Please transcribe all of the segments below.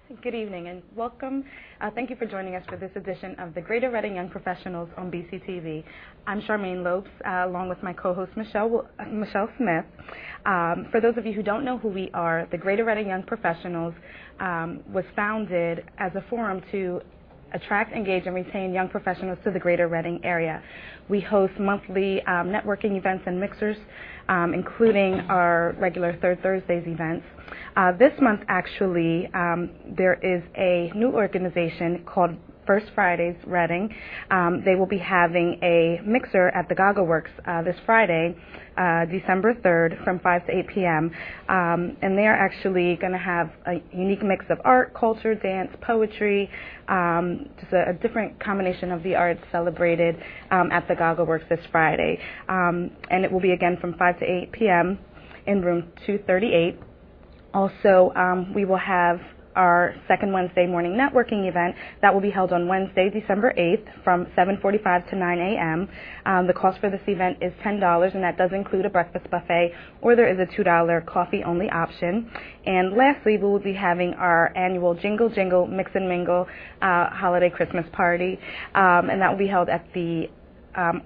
Good evening and welcome. Thank you for joining us for this edition of the Greater Reading Young Professionals on BCTV. I'm Charmaine Lopes, along with my co-host Michelle Smith. For those of you who don't know who we are, the Greater Reading Young Professionals was founded as a forum to attract, engage, and retain young professionals to the Greater Reading area. We host monthly networking events and mixers, including our regular Third Thursdays events. This month, actually, there is a new organization called First Fridays Reading. They will be having a mixer at the Gaga Works this Friday, December 3rd, from 5 to 8 p.m. And they're actually going to have a unique mix of art, culture, dance, poetry, just a different combination of the arts celebrated at the Gaga Works this Friday. And it will be again from 5 to 8 p.m. in room 238. Also, we will have our second Wednesday morning networking event that will be held on Wednesday, December 8th from 7:45 to 9 a.m. The cost for this event is $10, and that does include a breakfast buffet, or there is a $2 coffee-only option. And lastly, we will be having our annual Jingle Jingle Mix and Mingle holiday Christmas party, and that will be held at the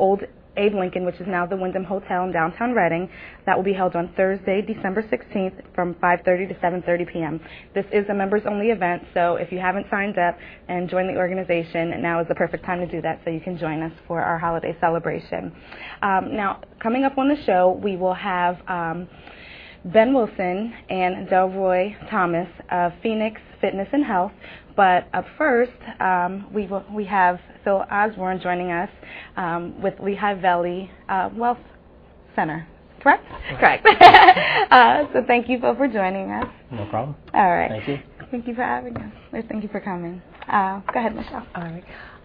old Abe Lincoln, which is now the Wyndham Hotel in downtown Reading. That will be held on Thursday, December 16th from 5:30 to 7:30 p.m. This is a members-only event, so if you haven't signed up and joined the organization, now is the perfect time to do that so you can join us for our holiday celebration. Now, coming up on the show, we will have Ben Wilson and Delroy Thomas of Phoenix Fitness and Health. But up first, we have Phil Osborne joining us with Lehigh Valley Wealth Center. Correct? Correct. So thank you, Phil, for joining us. No problem. All right. Thank you. Thank you for having us. Or thank you for coming. Go ahead, Michelle. All right.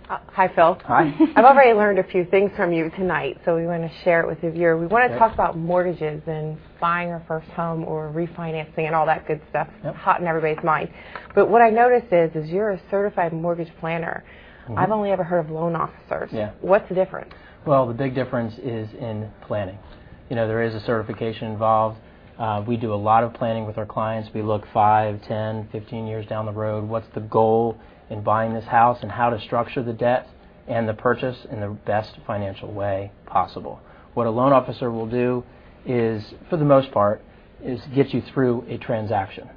Hi, Phil. Hi. I've already learned a few things from you tonight, so we want to share it with the viewer. We want to talk about mortgages and buying our first home or refinancing and all that good stuff. Yep. Hot in everybody's mind. But what I noticed is you're a certified mortgage planner. Mm-hmm. I've only ever heard of loan officers. Yeah. What's the difference? Well, the big difference is in planning. You know, there is a certification involved. We do a lot of planning with our clients. We look 5, 10, 15 years down the road. What's the goal in buying this house and how to structure the debt and the purchase in the best financial way possible. What a loan officer will do is, for the most part, is get you through a transaction.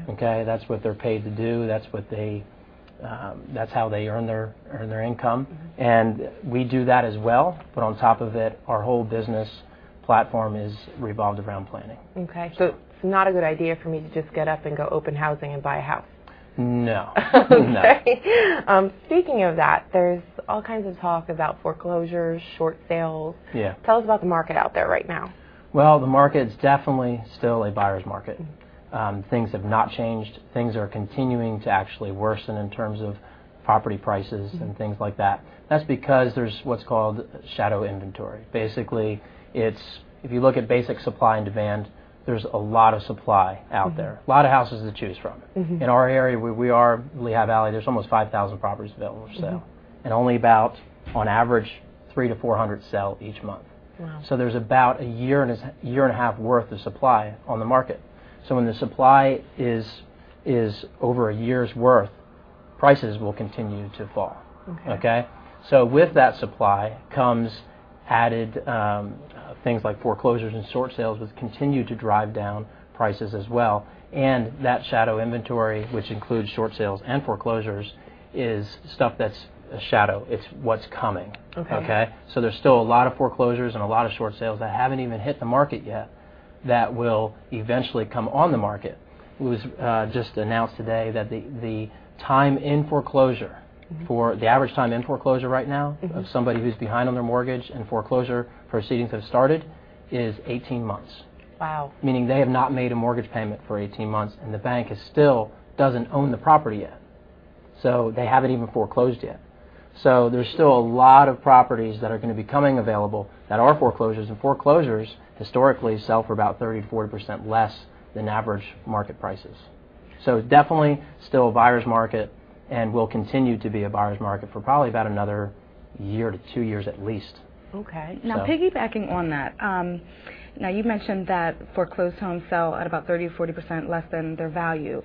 Okay, that's what they're paid to do. That's what they that's how they earn their income. Mm-hmm. And we do that as well, but on top of it, our whole business platform is revolved around planning. Okay, so it's not a good idea for me to just get up and go open housing and buy a house. No. Okay. No. Speaking of that, there's all kinds of talk about foreclosures, short sales. Yeah. Tell us about the market out there right now. Well, the market's definitely still a buyer's market. Things have not changed. Things are continuing to actually worsen in terms of property prices and things like that. That's because there's what's called shadow inventory. Basically, it's, if you look at basic supply and demand, there's a lot of supply out there, a lot of houses to choose from. In our area where we are, Lehigh Valley, there's almost 5,000 properties available for sale, and only about, on average, 300 to 400 sell each month. Wow. So there's about a year and a half worth of supply on the market. So when the supply is over a year's worth, prices will continue to fall. Okay? So with that supply comes added things like foreclosures and short sales, which continue to drive down prices as well. And that shadow inventory, which includes short sales and foreclosures, is stuff that's a shadow. It's what's coming. Okay? So there's still a lot of foreclosures and a lot of short sales that haven't even hit the market yet that will eventually come on the market. It was just announced today that the time in foreclosure, for the average time in foreclosure right now of somebody who's behind on their mortgage and foreclosure proceedings have started is 18 months. Wow. Meaning they have not made a mortgage payment for 18 months and the bank still doesn't own the property yet. So they haven't even foreclosed yet. So there's still a lot of properties that are going to be coming available that are foreclosures, and foreclosures historically sell for about 30 to 40% less than average market prices. So definitely still a buyer's market, and will continue to be a buyer's market for probably about another year to 2 years at least. Okay. Now, piggybacking on that, now you mentioned that foreclosed homes sell at about 30 to 40% less than their value.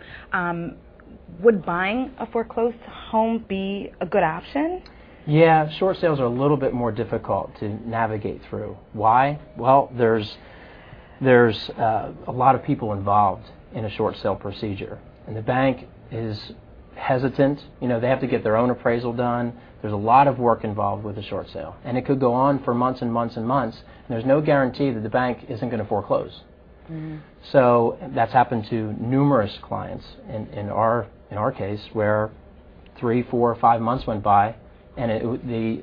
would buying a foreclosed home be a good option? Yeah, short sales are a little bit more difficult to navigate through. Why? Well, there's a lot of people involved in a short sale procedure, and the bank is hesitant. They have to get their own appraisal done. There's a lot of work involved with a short sale, and it could go on for months and months and months, and there's no guarantee that the bank isn't going to foreclose. Mm-hmm. So that's happened to numerous clients in our case, where 3, 4, 5 months went by, and the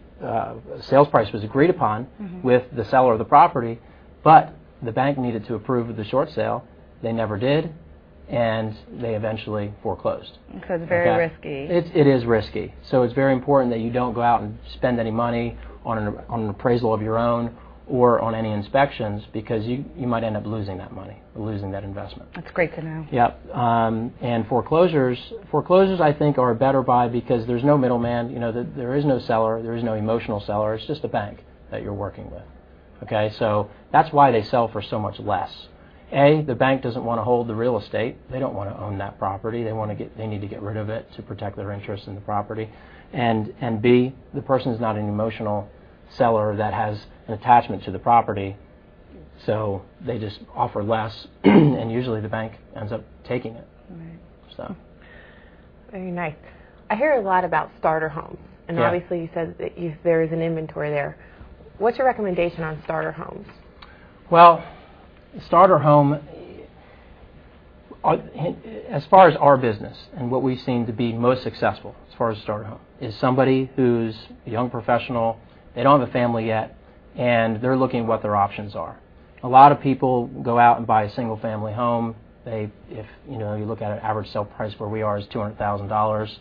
sales price was agreed upon with the seller of the property, but the bank needed to approve of the short sale. They never did, and they eventually foreclosed. So it's very risky. It is risky. So it's very important that you don't go out and spend any money on an appraisal of your own or on any inspections, because you might end up losing that money, losing that investment. That's great to know. Yep. And foreclosures I think are a better buy, because there's no middleman. There is no seller, there is no emotional seller. It's just a bank that you're working with. Okay, so that's why they sell for so much less. A, the bank doesn't want to hold the real estate. They don't want to own that property. They need to get rid of it to protect their interest in the property. And B, the person is not an emotional seller that has an attachment to the property, so they just offer less, and usually the bank ends up taking it. Right. So, very nice. I hear a lot about starter homes, and obviously you said that there is an inventory there. What's your recommendation on starter homes? Well, starter home, as far as our business and what we've seen to be most successful as far as starter home, is somebody who's a young professional. They don't have a family yet, and they're looking at what their options are. A lot of people go out and buy a single-family home. If you look at an average sale price where we are is $200,000,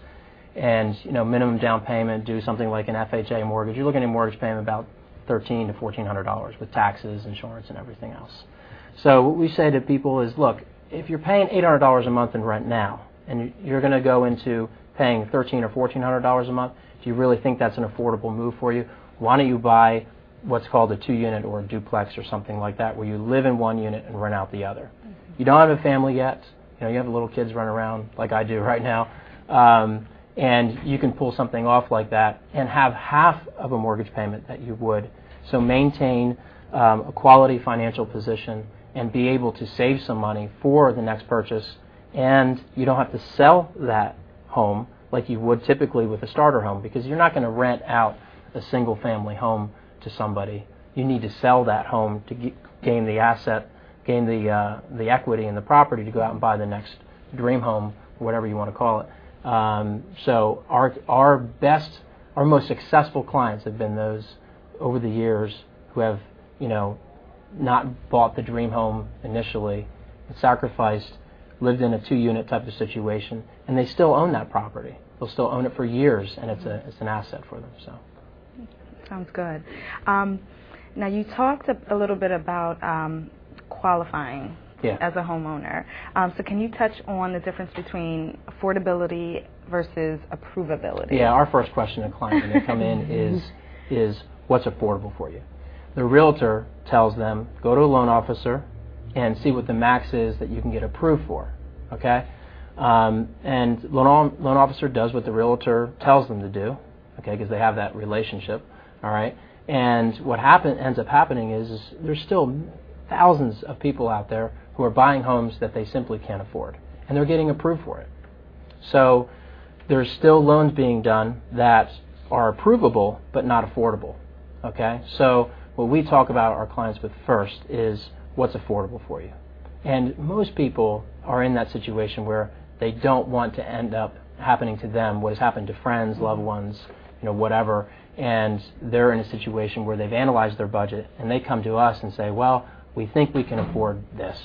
and minimum down payment, do something like an FHA mortgage. You're looking at a mortgage payment about $1,300 to $1,400 with taxes, insurance, and everything else. So what we say to people is, look, if you're paying $800 a month in rent now, and you're going to go into paying $1,300 or $1,400 a month, do you really think that's an affordable move for you? Why don't you buy what's called a 2-unit or a duplex or something like that, where you live in one unit and rent out the other? You don't have a family yet. You have little kids running around like I do right now, and you can pull something off like that and have half of a mortgage payment that you would. So maintain a quality financial position and be able to save some money for the next purchase, and you don't have to sell that home like you would typically with a starter home, because you're not going to rent out a single-family home to somebody. You need to sell that home to gain the asset, gain the equity in the property to go out and buy the next dream home, or whatever you want to call it. So our most successful clients have been those over the years who have not bought the dream home initially, sacrificed, lived in a 2-unit type of situation, and they still own that property. They'll still own it for years, and it's an asset for them. So. Sounds good. Now, you talked a little bit about qualifying as a homeowner. So can you touch on the difference between affordability versus approvability? Yeah, our first question to clients when they come in is what's affordable for you? The realtor tells them, go to a loan officer and see what the max is that you can get approved for. Okay? And loan officer does what the realtor tells them to do, okay, because they have that relationship. All right, and what ends up happening is there's still thousands of people out there who are buying homes that they simply can't afford, and they're getting approved for it. So there's still loans being done that are approvable but not affordable. Okay, so what we talk about our clients with first is what's affordable for you, and most people are in that situation where they don't want to end up happening to them what has happened to friends, loved ones, whatever. And they're in a situation where they've analyzed their budget, and they come to us and say, well, we think we can afford this.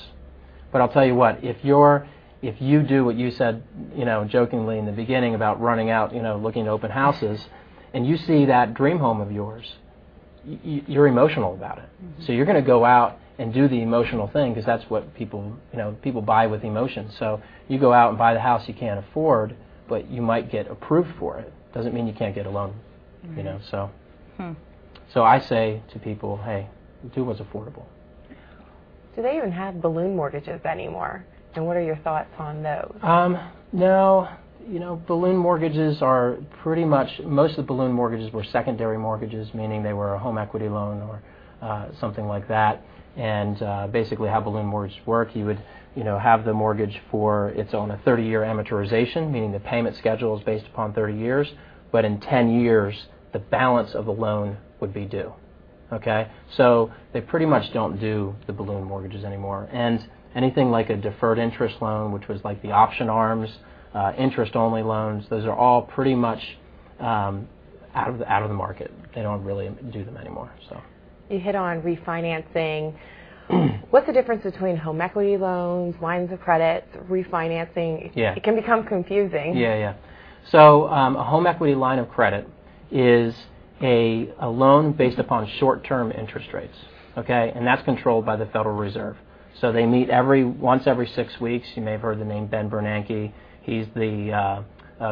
But I'll tell you what, if you do what you said, jokingly in the beginning about running out, looking to open houses, and you see that dream home of yours, you're emotional about it. Mm-hmm. So you're going to go out and do the emotional thing, because that's what people buy with emotion. So you go out and buy the house you can't afford, but you might get approved for it. Doesn't mean you can't get a loan. So I say to people, hey, do what's affordable. Do they even have balloon mortgages anymore? And what are your thoughts on those? No. balloon mortgages are pretty much, most of the balloon mortgages were secondary mortgages, meaning they were a home equity loan or something like that. And basically how balloon mortgages work, you would have the mortgage for it's on a 30-year amortization, meaning the payment schedule is based upon 30 years, but in 10 years the balance of the loan would be due. Okay, so they pretty much don't do the balloon mortgages anymore. And anything like a deferred interest loan, which was like the option arms, interest-only loans, those are all pretty much out of the market. They don't really do them anymore. So you hit on refinancing. What's the difference between home equity loans, lines of credit, refinancing? Yeah. It can become confusing. Yeah. So a home equity line of credit is a loan based upon short-term interest rates, okay, and that's controlled by the Federal Reserve. So they meet once every 6 weeks. You may have heard the name Ben Bernanke. He's the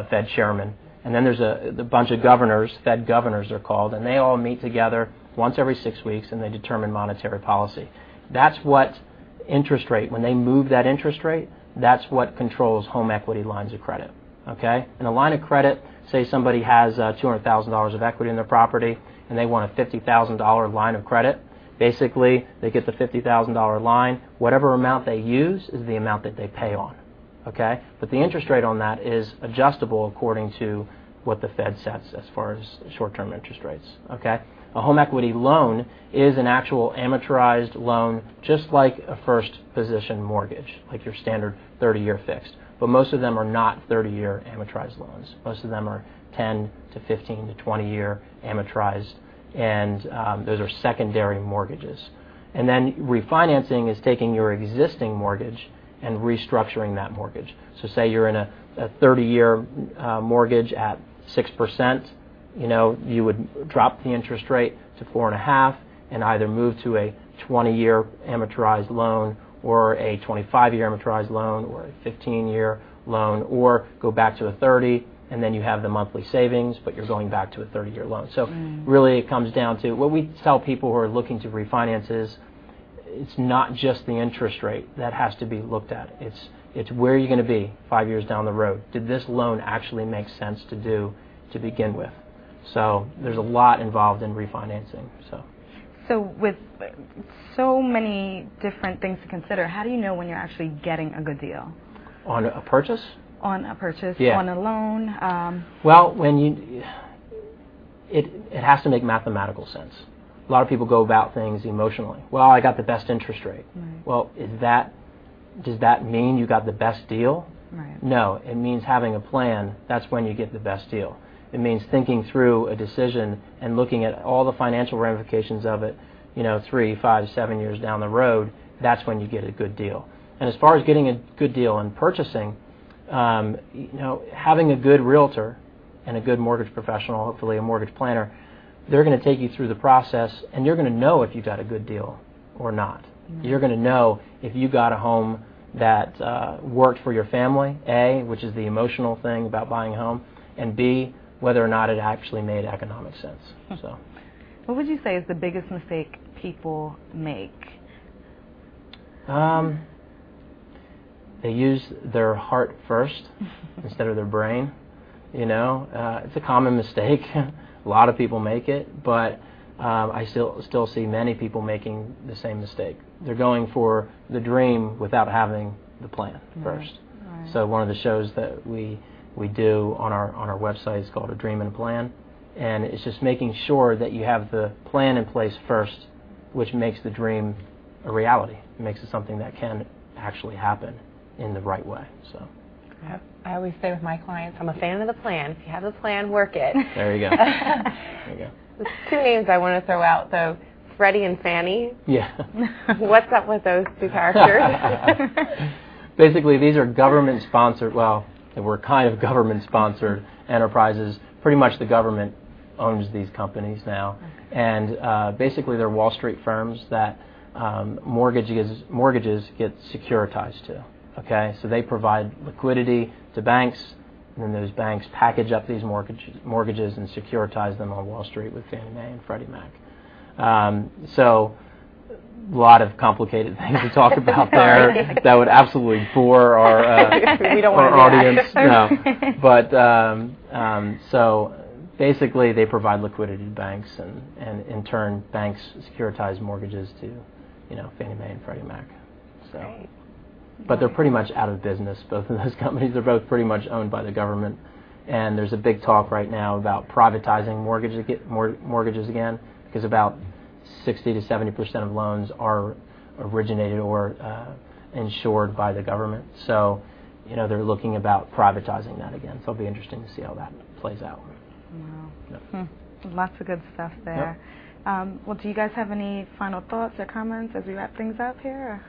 Fed chairman. And then there's a bunch of governors, Fed governors they're called, and they all meet together once every 6 weeks, and they determine monetary policy. That's what interest rate, when they move that interest rate, that's what controls home equity lines of credit, okay? And a line of credit, say somebody has $200,000 of equity in their property, and they want a $50,000 line of credit. Basically, they get the $50,000 line. Whatever amount they use is the amount that they pay on, okay? But the interest rate on that is adjustable according to what the Fed sets as far as short-term interest rates, okay? A home equity loan is an actual amortized loan, just like a first position mortgage, like your standard 30-year fixed. But most of them are not 30-year amortized loans. Most of them are 10 to 15 to 20-year amortized, and those are secondary mortgages. And then refinancing is taking your existing mortgage and restructuring that mortgage. So say you're in a 30-year mortgage at 6%, you would drop the interest rate to 4.5% and either move to a 20-year amortized loan or a 25-year amortized loan or a 15-year loan, or go back to a 30, and then you have the monthly savings, but you're going back to a 30-year loan. So really it comes down to what we tell people who are looking to refinance is it's not just the interest rate that has to be looked at. It's where you're going to be 5 years down the road. Did this loan actually make sense to do to begin with? So there's a lot involved in refinancing. So with so many different things to consider, how do you know when you're actually getting a good deal? On a purchase? On a purchase, yeah. On a loan? Well, when it has to make mathematical sense. A lot of people go about things emotionally. Well, I got the best interest rate. Right. Well, does that mean you got the best deal? Right. No, it means having a plan. That's when you get the best deal. It means thinking through a decision and looking at all the financial ramifications of it, 3, 5, 7 years down the road. That's when you get a good deal. And as far as getting a good deal and purchasing, having a good realtor and a good mortgage professional, hopefully a mortgage planner, they're going to take you through the process, and you're going to know if you got a good deal or not. Mm-hmm. You're going to know if you got a home that worked for your family, A, which is the emotional thing about buying a home, and B, whether or not it actually made economic sense. So, what would you say is the biggest mistake people make? They use their heart first instead of their brain. It's a common mistake. A lot of people make it, but I still see many people making the same mistake. They're going for the dream without having the plan first. Right. So one of the shows that we do on our website is called A Dream and a Plan, and it's just making sure that you have the plan in place first, which makes the dream a reality. It makes it something that can actually happen in the right way. So I always say with my clients, I'm a fan of the plan. If you have the plan, work it. There you go. There you go. There's two names I want to throw out, though. Freddie and Fannie. Yeah. What's up with those two characters? Basically, these are government-sponsored, well, they were kind of government-sponsored enterprises. Pretty much the government owns these companies now. Okay. And basically they're Wall Street firms that mortgages get securitized to. Okay, so they provide liquidity to banks, and then those banks package up these mortgages and securitize them on Wall Street with Fannie Mae and Freddie Mac. So lot of complicated things to talk about there that would absolutely bore we don't our audience. No, but so basically they provide liquidity to banks, and in turn banks securitize mortgages to, Fannie Mae and Freddie Mac. So, Right. but they're pretty much out of business. Both of those companies are both pretty much owned by the government, and there's a big talk right now about privatizing mortgages again, because about 60 to 70% of loans are originated or insured by the government. So, they're looking about privatizing that again. So it'll be interesting to see how that plays out. Wow. Yep. Lots of good stuff there. Yep. Well, do you guys have any final thoughts or comments as we wrap things up here?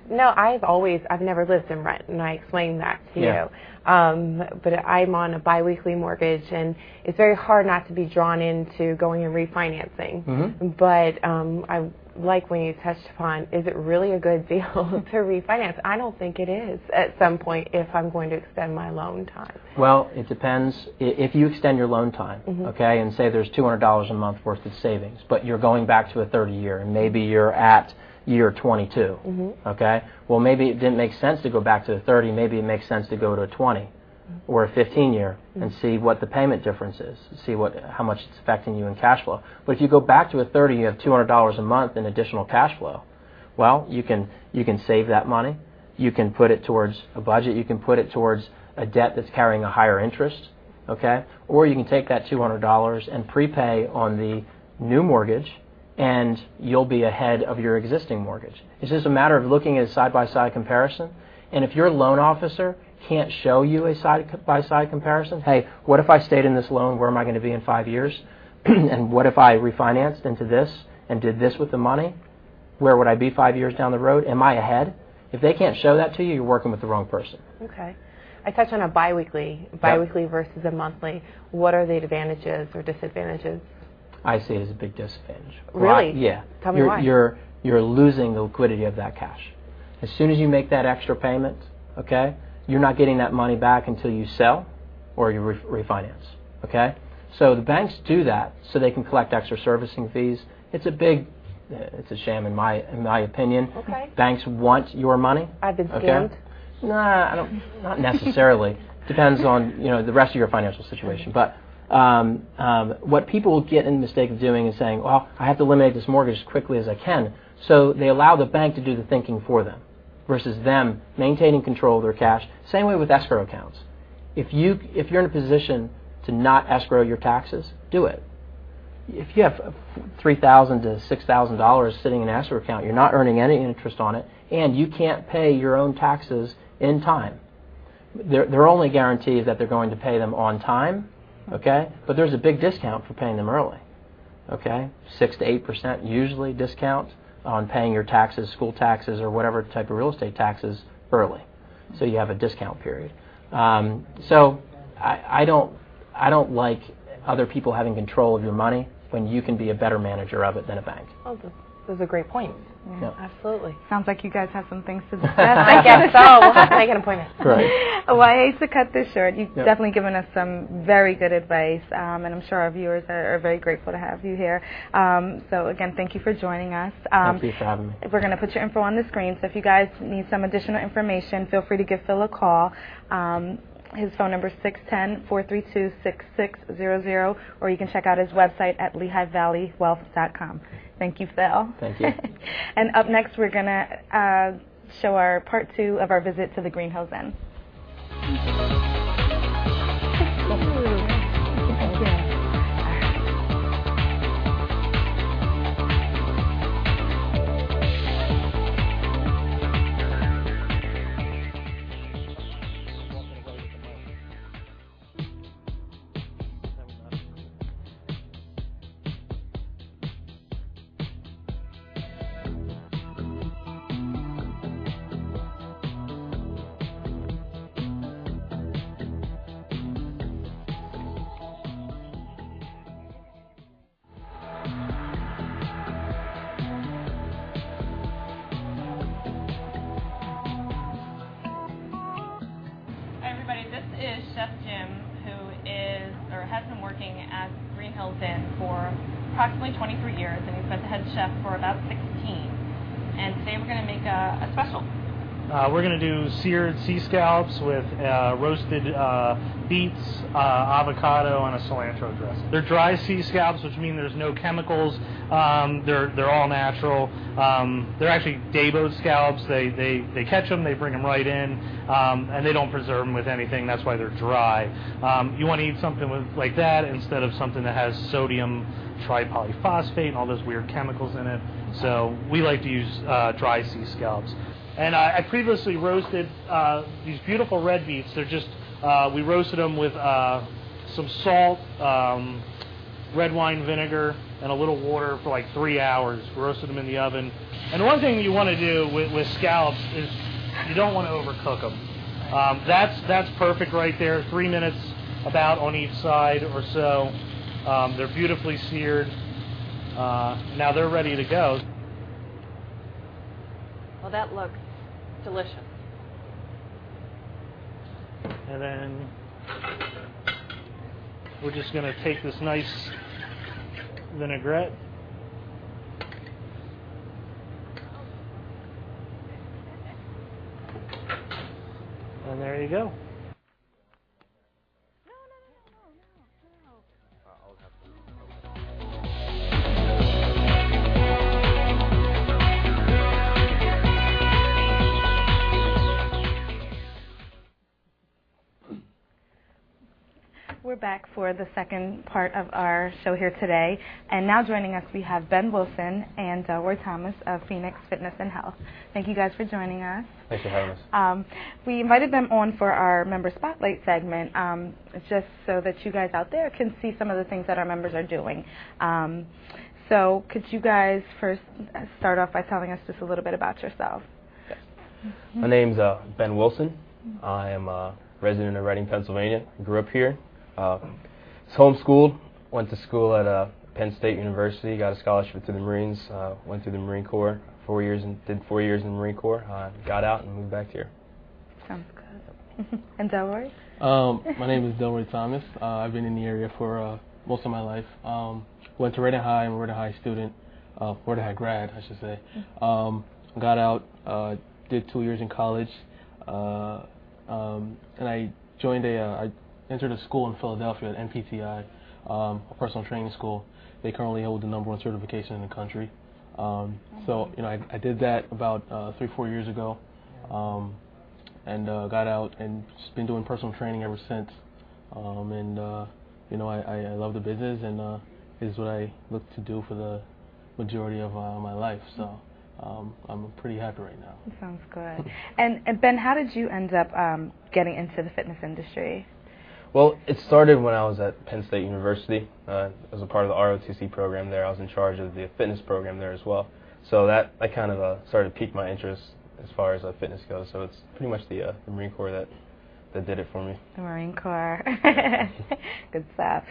No, I've never lived in rent, and I explained that to you. But I'm on a biweekly mortgage, and it's very hard not to be drawn into going and refinancing. Mm-hmm. But I like when you touched upon, is it really a good deal to refinance? I don't think it is at some point if I'm going to extend my loan time. Well, it depends. If you extend your loan time, okay, and say there's $200 a month worth of savings, but you're going back to a 30-year, and maybe you're at year 22, okay? Well, maybe it didn't make sense to go back to the 30. Maybe it makes sense to go to a 20 or a 15-year and see what the payment difference is, see how much it's affecting you in cash flow. But if you go back to a 30, you have $200 a month in additional cash flow. Well, you can save that money. You can put it towards a budget. You can put it towards a debt that's carrying a higher interest, okay? Or you can take that $200 and prepay on the new mortgage, and you'll be ahead of your existing mortgage. It's just a matter of looking at a side-by-side comparison. And if your loan officer can't show you a side-by-side comparison, hey, what if I stayed in this loan, where am I going to be in 5 years? And what if I refinanced into this and did this with the money? Where would I be 5 years down the road? Am I ahead? If they can't show that to you, you're working with the wrong person. Okay. I touched on a biweekly versus a monthly. What are the advantages or disadvantages? I see it as a big disadvantage. Really? Yeah. Tell me why. You're losing the liquidity of that cash. As soon as you make that extra payment, okay, you're not getting that money back until you sell or you refinance, okay? So the banks do that so they can collect extra servicing fees. It's a sham in my opinion. Okay. Banks want your money. I've been scammed. Okay? Nah, not necessarily. Depends on the rest of your financial situation, but. What people get in the mistake of doing is saying, well, I have to eliminate this mortgage as quickly as I can. So they allow the bank to do the thinking for them versus them maintaining control of their cash. Same way with escrow accounts. If you're in a position to not escrow your taxes, do it. If you have $3,000 to $6,000 sitting in an escrow account, you're not earning any interest on it, and you can't pay your own taxes in time. Their only guarantee is that they're going to pay them on time. Okay, but there's a big discount for paying them early. Okay, 6 to 8% usually discount on paying your taxes, school taxes, or whatever type of real estate taxes early. So you have a discount period. So I don't like other people having control of your money when you can be a better manager of it than a bank. Oh, those are great points. Yeah. Absolutely. Sounds like you guys have some things to discuss. I guess so. We'll have to make an appointment. Right. Well, I hate to cut this short. You've definitely given us some very good advice, and I'm sure our viewers are very grateful to have you here. So, again, thank you for joining us. Thank you for having me. We're going to put your info on the screen, so if you guys need some additional information, feel free to give Phil a call. His phone number is 610-432-6600, or you can check out his website at LehighValleyWealth.com. Thank you, Phil. Thank you. And up next, we're going to show our part 2 of our visit to the Green Hills Inn. Chef Jim, who has been working at Green Hills Inn for approximately 23 years, and he's been the head chef for about 16. And today we're going to make a special. We're going to do seared sea scallops with roasted beets, avocado, and a cilantro dressing. They're dry sea scallops, which mean there's no chemicals. They're all natural. They're actually day-boat scallops. They catch them, they bring them right in, and they don't preserve them with anything. That's why they're dry. You want to eat something like that instead of something that has sodium tripolyphosphate and all those weird chemicals in it. So we like to use dry sea scallops. And I previously roasted these beautiful red beets. They're just, we roasted them with some salt, red wine vinegar, and a little water for like 3 hours. We roasted them in the oven. And one thing you want to do with scallops is you don't want to overcook them. That's perfect right there. 3 minutes about on each side or so. They're beautifully seared. Now they're ready to go. Well, that looks delicious. And then we're just going to take this nice vinaigrette. And there you go. We're back for the second part of our show here today, and now joining us we have Ben Wilson and Delroy Thomas of Phoenix Fitness and Health. Thank you guys for joining us. Thanks for having us. We invited them on for our member spotlight segment, just so that you guys out there can see some of the things that our members are doing. So could you guys first start off by telling us just a little bit about yourself? Yes. My name's Ben Wilson. I am a resident of Reading, Pennsylvania. I grew up here. Was homeschooled, went to school at Penn State University, got a scholarship to the Marines, went through the Marine Corps 4 years and did 4 years in the Marine Corps, got out and moved back here. Sounds good. And Delroy? My name is Delroy Thomas. I've been in the area for most of my life. Went to Reading High. I'm a Reading High student, Reading High grad, I should say. Got out, did 2 years in college, and I joined I entered a school in Philadelphia at NPTI, a personal training school. They currently hold the #1 certification in the country. So, I did that about 3-4 years ago, and got out and just been doing personal training ever since. I love the business, and is what I look to do for the majority of my life. So I'm pretty happy right now. That sounds good. And Ben, how did you end up getting into the fitness industry? Well, it started when I was at Penn State University. As a part of the ROTC program there, I was in charge of the fitness program there as well. So that kind of started to pique my interest as far as fitness goes. So it's pretty much the Marine Corps that did it for me. The Marine Corps. Good stuff.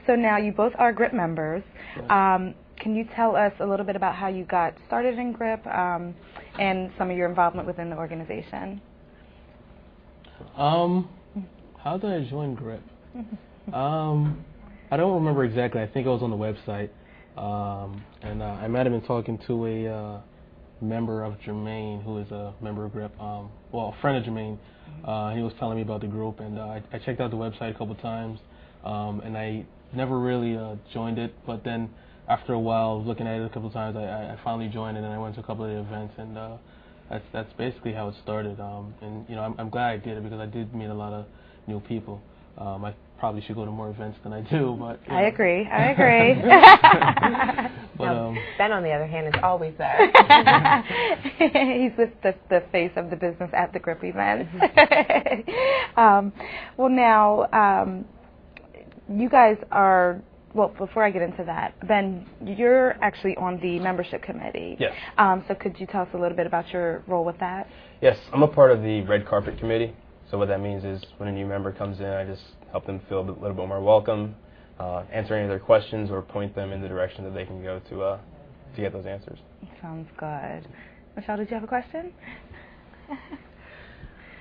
So now you both are GRIP members. Yeah. Can you tell us a little bit about how you got started in GRIP and some of your involvement within the organization? How did I join GRIP? I don't remember exactly. I think it was on the website. And I might have been talking to a member of Jermaine, who is a member of GRIP, a friend of Jermaine. He was telling me about the group, and I checked out the website a couple times, and I never really joined it. But then after a while, looking at it a couple times, I finally joined it, and I went to a couple of the events, and that's basically how it started. And I'm glad I did it because I did meet a lot of new people. I probably should go to more events than I do, but I agree. But Ben, on the other hand, is always there. He's the face of the business at the GRIP events. Well, now you guys are. Well, before I get into that, Ben, you're actually on the membership committee. Yes. So could you tell us a little bit about your role with that? Yes, I'm a part of the red carpet committee. So what that means is when a new member comes in, I just help them feel a little bit more welcome, answer any of their questions, or point them in the direction that they can go to get those answers. Sounds good. Michelle, did you have a question?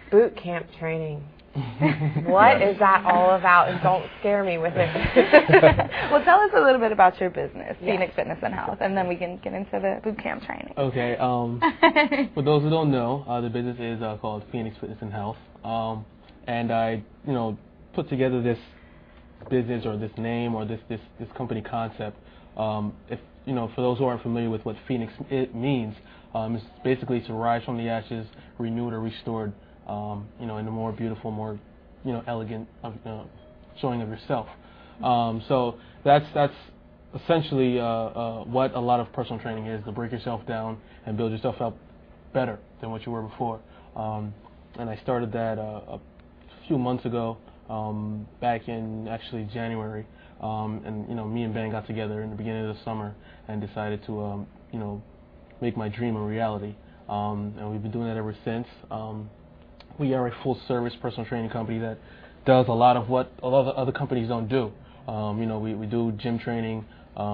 Boot camp training. What is that all about? And don't scare me with it. Well, tell us a little bit about your business, Phoenix Fitness and Health, and then we can get into the boot camp training. Okay. For those who don't know, the business is called Phoenix Fitness and Health, and I, put together this business or this name or this company concept. If for those who aren't familiar with what Phoenix it means, it's basically to rise from the ashes, renewed or restored. In a more beautiful, more elegant showing of yourself. So that's essentially what a lot of personal training is: to break yourself down and build yourself up better than what you were before. And I started that a few months ago, back in actually January. And me and Ben got together in the beginning of the summer and decided to make my dream a reality. And we've been doing that ever since. We are a full-service personal training company that does a lot of what a lot of the other companies don't do. We do gym training,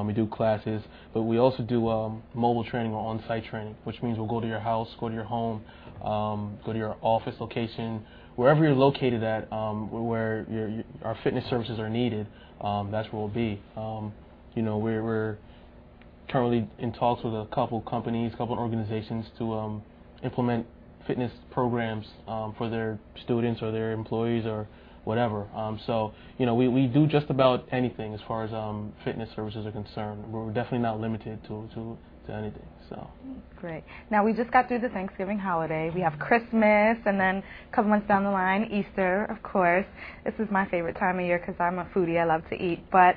we do classes, but we also do mobile training or on-site training, which means we'll go to your house, go to your home, go to your office location, wherever you're located at, where our fitness services are needed. That's where we'll be. We're currently in talks with a couple companies, couple organizations to implement fitness programs for their students or their employees or whatever. So we do just about anything as far as fitness services are concerned. We're definitely not limited to anything. So great. Now we just got through the Thanksgiving holiday. We have Christmas, and then a couple months down the line, Easter, of course. This is my favorite time of year because I'm a foodie. I love to eat. But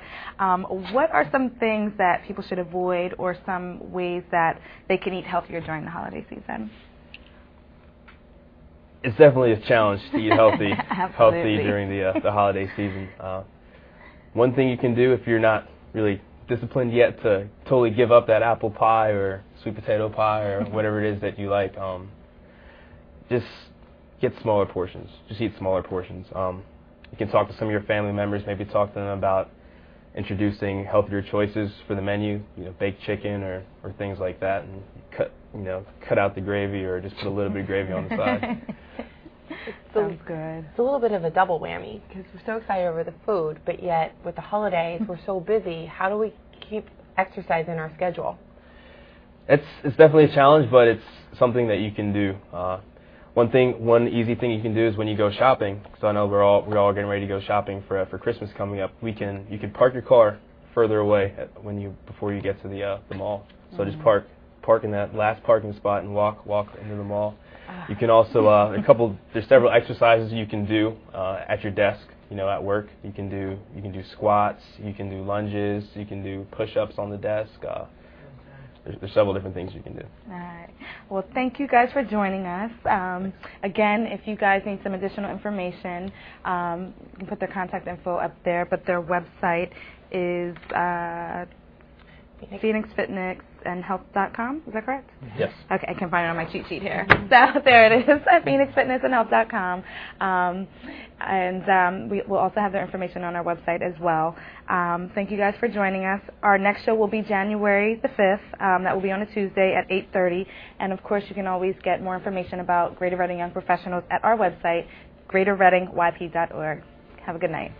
what are some things that people should avoid, or some ways that they can eat healthier during the holiday season? It's definitely a challenge to eat healthy during the holiday season. One thing you can do if you're not really disciplined yet to totally give up that apple pie or sweet potato pie or whatever it is that you like, just get smaller portions. Just eat smaller portions. You can talk to some of your family members, maybe talk to them about introducing healthier choices for the menu, baked chicken or things like that, and cut out the gravy or just put a little bit of gravy on the side. Sounds good. It's a little bit of a double whammy because we're so excited over the food, but yet with the holidays we're so busy. How do we keep exercise in our schedule? It's definitely a challenge, but it's something that you can do. One easy thing you can do is when you go shopping. So I know we're all getting ready to go shopping for Christmas coming up. You can park your car further away before you get to the mall. So just park in that last parking spot and walk into the mall. You can also there's several exercises you can do at your desk. At work. You can do squats. You can do lunges. You can do push-ups on the desk. There's several different things you can do. All right. Well, thank you guys for joining us. Again, if you guys need some additional information, you can put their contact info up there, but their website is PhoenixFitnessandHealth.com. Is that correct? Yes. Okay, I can find it on my cheat sheet here. So there it is, at PhoenixFitnessandHealth.com. And we will also have their information on our website as well. Thank you guys for joining us. Our next show will be January the 5th. That will be on a Tuesday at 8:30. And, of course, you can always get more information about Greater Reading Young Professionals at our website, greaterreadingyp.org. Have a good night.